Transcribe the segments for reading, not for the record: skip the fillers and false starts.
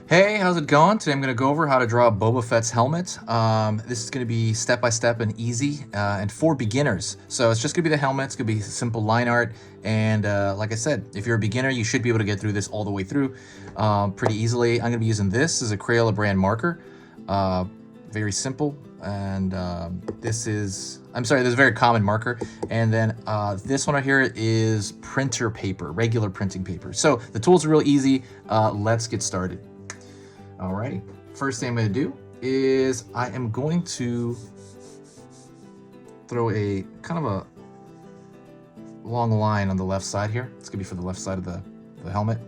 Hey, how's it going? Today I'm going to go over how to draw Boba Fett's helmet. This is going to be step-by-step and easy and for beginners. So it's just going to be the helmet. It's going to be simple line art. And like I said, if you're a beginner, you should be able to get through this all the way through pretty easily. I'm going to be using this as a Crayola brand marker. Very simple. And this is a very common marker. And then this one right here is printer paper, regular printing paper. So the tools are real easy. Let's get started. Alrighty, first thing I'm going to do is I am going to throw a kind of a long line on the left side here. It's going to be for the left side of the helmet.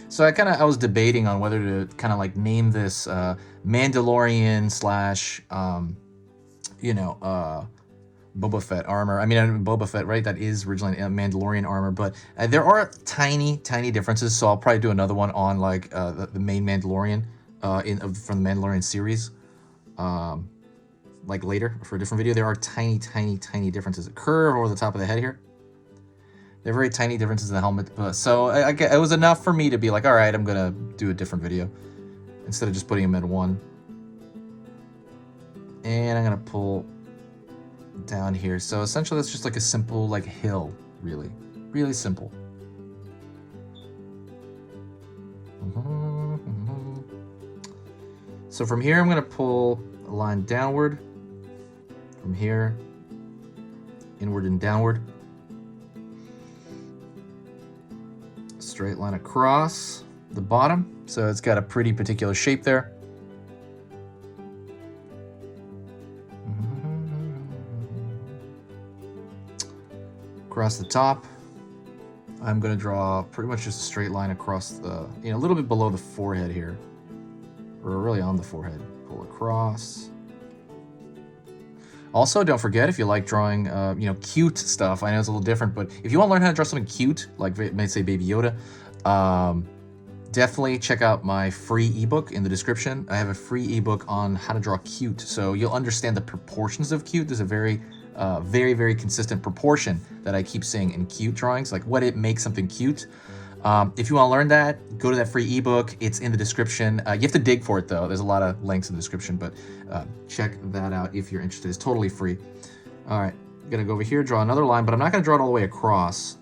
So I was debating on whether to kind of like name this Mandalorian slash, Boba Fett armor. I mean, Boba Fett, right? That is originally Mandalorian armor, but there are tiny differences. So I'll probably do another one on like the main Mandalorian from the Mandalorian series, like later for a different video. There are tiny differences. A curve over the top of the head here. They're very tiny differences in the helmet, but so it was enough for me to be like, all right, I'm gonna do a different video instead of just putting them in one. And I'm gonna pull down here. So essentially that's just like a simple like hill, really simple. So from here I'm going to pull a line downward, from here inward and downward, straight line across the bottom, so it's got a pretty particular shape there. Across the top, I'm going to draw pretty much just a straight line across the, a little bit below the forehead here, or really on the forehead. Pull across. Also, don't forget, if you like drawing, cute stuff, I know it's a little different, but if you want to learn how to draw something cute, like may say Baby Yoda, definitely check out my free ebook in the description. I have a free ebook on how to draw cute, so you'll understand the proportions of cute. There's a very consistent proportion that I keep saying in cute drawings, like what it makes something cute. If you want to learn that, go to that free ebook. It's in the description. You have to dig for it though. There's a lot of links in the description, but check that out if you're interested. It's totally free. All right, I'm gonna go over here, draw another line, but I'm not gonna draw it all the way across.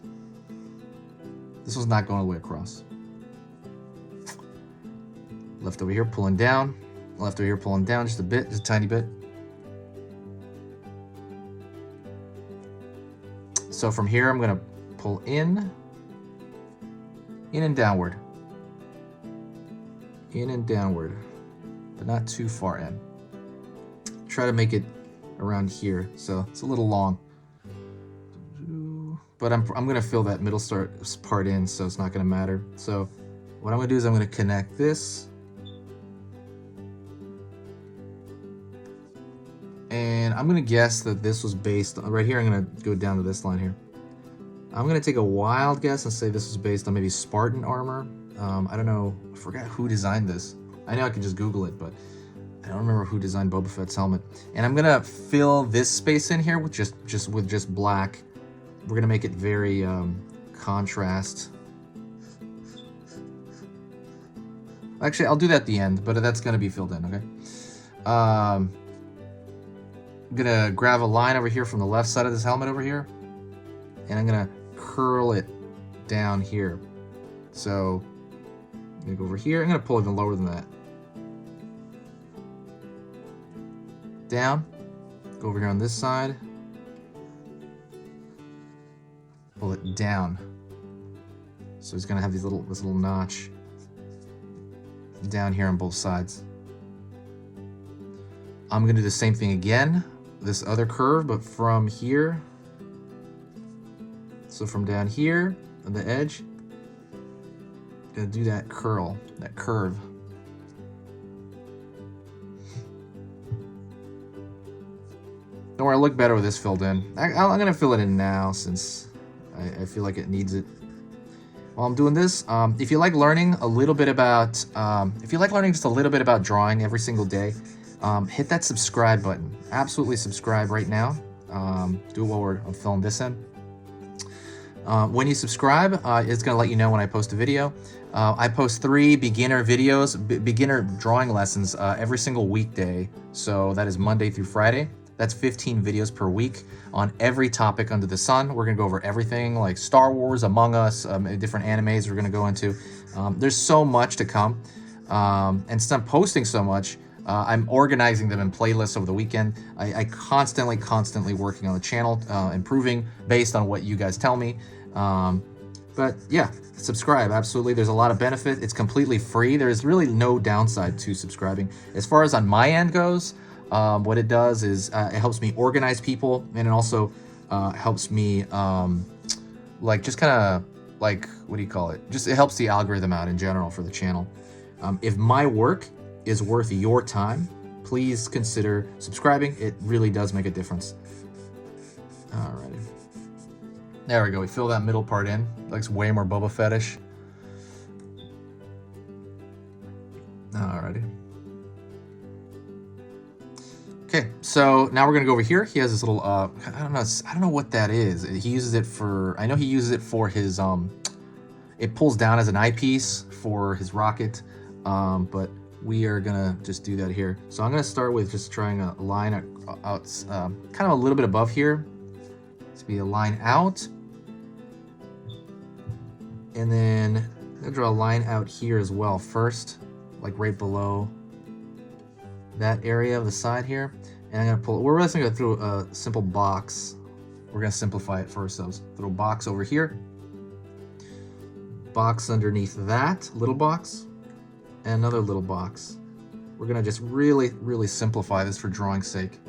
This was not going all the way across. Left over here, pulling down. Left over here, pulling down just a bit, just a tiny bit. So from here, I'm going to pull in and downward. In and downward, but not too far in. Try to make it around here, so it's a little long. But I'm going to fill that middle part in, so it's not going to matter. So what I'm going to do is I'm going to connect this. And I'm going to guess that this was based on, right here, I'm going to go down to this line here. I'm going to take a wild guess and say this was based on maybe Spartan armor. I don't know, I forgot who designed this. I know I could just Google it, but I don't remember who designed Boba Fett's helmet. And I'm going to fill this space in here with just black. We're going to make it very contrast. Actually, I'll do that at the end, but that's going to be filled in, okay? I'm gonna grab a line over here from the left side of this helmet over here, and I'm gonna curl it down here. So I'm gonna go over here. I'm gonna pull even lower than that. Down. Go over here on this side. Pull it down. So it's gonna have this little notch down here on both sides. I'm gonna do the same thing again. This other curve, but from here. So from down here on the edge, gonna do that curl, that curve. Don't worry, I look better with this filled in. I'm gonna fill it in now since I feel like it needs it. While I'm doing this, if you like learning a little bit about, just a little bit about drawing every single day, hit that subscribe button. Absolutely subscribe right now. Do it while I'm filling this in. When you subscribe, it's going to let you know when I post a video. I post 3 beginner videos, beginner drawing lessons every single weekday. So that is Monday through Friday. That's 15 videos per week on every topic under the sun. We're going to go over everything like Star Wars, Among Us, different animes we're going to go into. There's so much to come. And since I'm posting so much, I'm organizing them in playlists over the weekend. I constantly working on the channel, improving based on what you guys tell me. But yeah, subscribe, absolutely. There's a lot of benefit. It's completely free. There's really no downside to subscribing. As far as on my end goes, what it does is it helps me organize people, and it also helps me like just kind of like, what do you call it? Just it helps the algorithm out in general for the channel. If my work is worth your time, please consider subscribing. It really does make a difference. Alrighty. There we go. We fill that middle part in. Looks way more Boba Fettish. Alrighty. Okay, so now we're gonna go over here. He has this little I don't know what that is. He uses it for, I know he uses it for his it pulls down as an eyepiece for his rocket. But we are gonna just do that here. So I'm gonna start with just trying a line out, kind of a little bit above here. To be a line out. And then I'm gonna draw a line out here as well first, like right below that area of the side here. And I'm gonna pull, we're just gonna go through a simple box. We're gonna simplify it for ourselves. Throw a box over here. Box underneath that little box. And another little box. We're gonna just really simplify this for drawing's sake,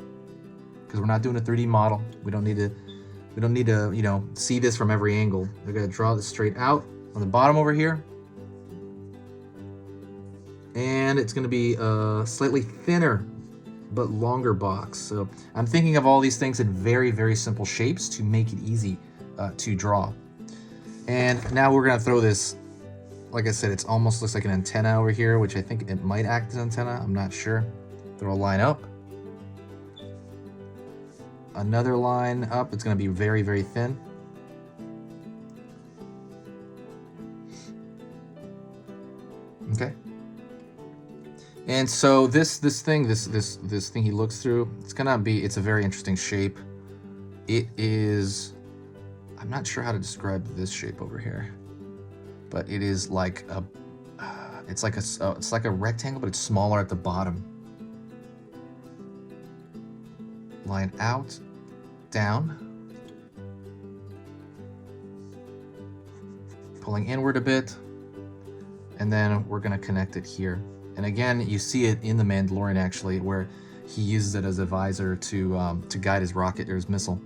because we're not doing a 3D model. We don't need to, you know, see this from every angle. We're gonna draw this straight out on the bottom over here, and it's gonna be a slightly thinner but longer box. So I'm thinking of all these things in very simple shapes to make it easy to draw. And now we're gonna throw this. Like I said, it's almost looks like an antenna over here, which I think it might act as an antenna. I'm not sure. Throw a line up. Another line up. It's going to be very thin. Okay. And so this thing he looks through, it's a very interesting shape. It is, I'm not sure how to describe this shape over here. But it is like a, it's like a rectangle, but it's smaller at the bottom. Line out, down, pulling inward a bit, and then we're gonna connect it here. And again, you see it in the Mandalorian actually, where he uses it as a visor to guide his rocket or his missile.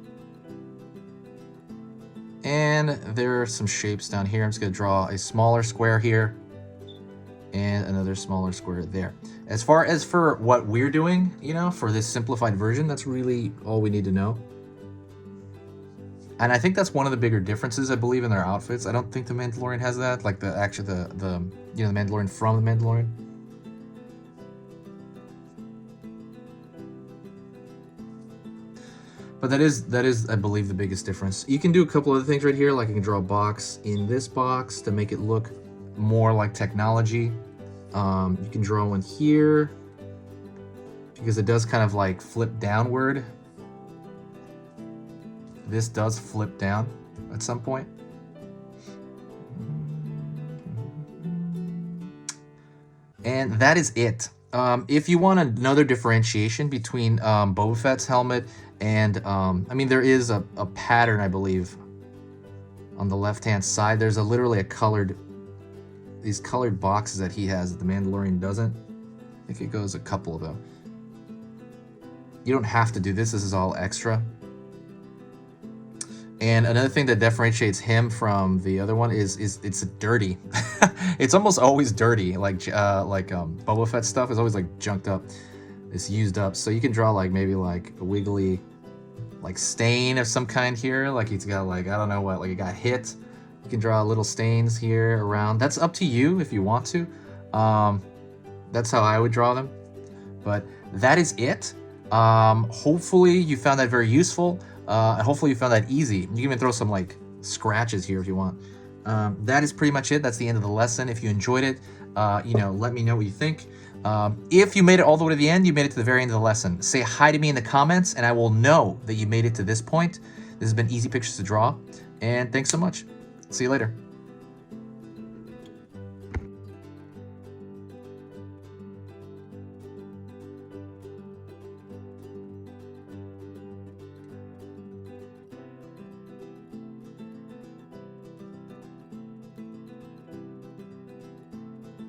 And there are some shapes down here. I'm just going to draw a smaller square here and another smaller square there. As far as for what we're doing, you know, for this simplified version, that's really all we need to know. And I think that's one of the bigger differences, I believe, in their outfits. I don't think the Mandalorian has that, like the you know, the Mandalorian from the Mandalorian. But that is, I believe, the biggest difference. You can do a couple other things right here, like you can draw a box in this box to make it look more like technology. You can draw one here because it does kind of like flip downward. This does flip down at some point. And that is it. If you want another differentiation between Boba Fett's helmet and, I mean, there is a pattern, I believe, on the left-hand side. There's literally these colored boxes that he has that the Mandalorian doesn't. I think it goes a couple, though. You don't have to do this. This is all extra. And another thing that differentiates him from the other one is it's dirty. It's almost always dirty, like Boba Fett stuff is always like junked up. It's used up. So you can draw like maybe like a wiggly like stain of some kind here. Like he's got like, I don't know what, like it got hit. You can draw little stains here around. That's up to you if you want to. That's how I would draw them. But that is it. Hopefully you found that very useful. And hopefully you found that easy. You can even throw some like scratches here if you want. That is pretty much it. That's the end of the lesson. If you enjoyed it, let me know what you think. If you made it all the way to the end, you made it to the very end of the lesson. Say hi to me in the comments, and I will know that you made it to this point. This has been Easy Pictures to Draw, and thanks so much. See you later.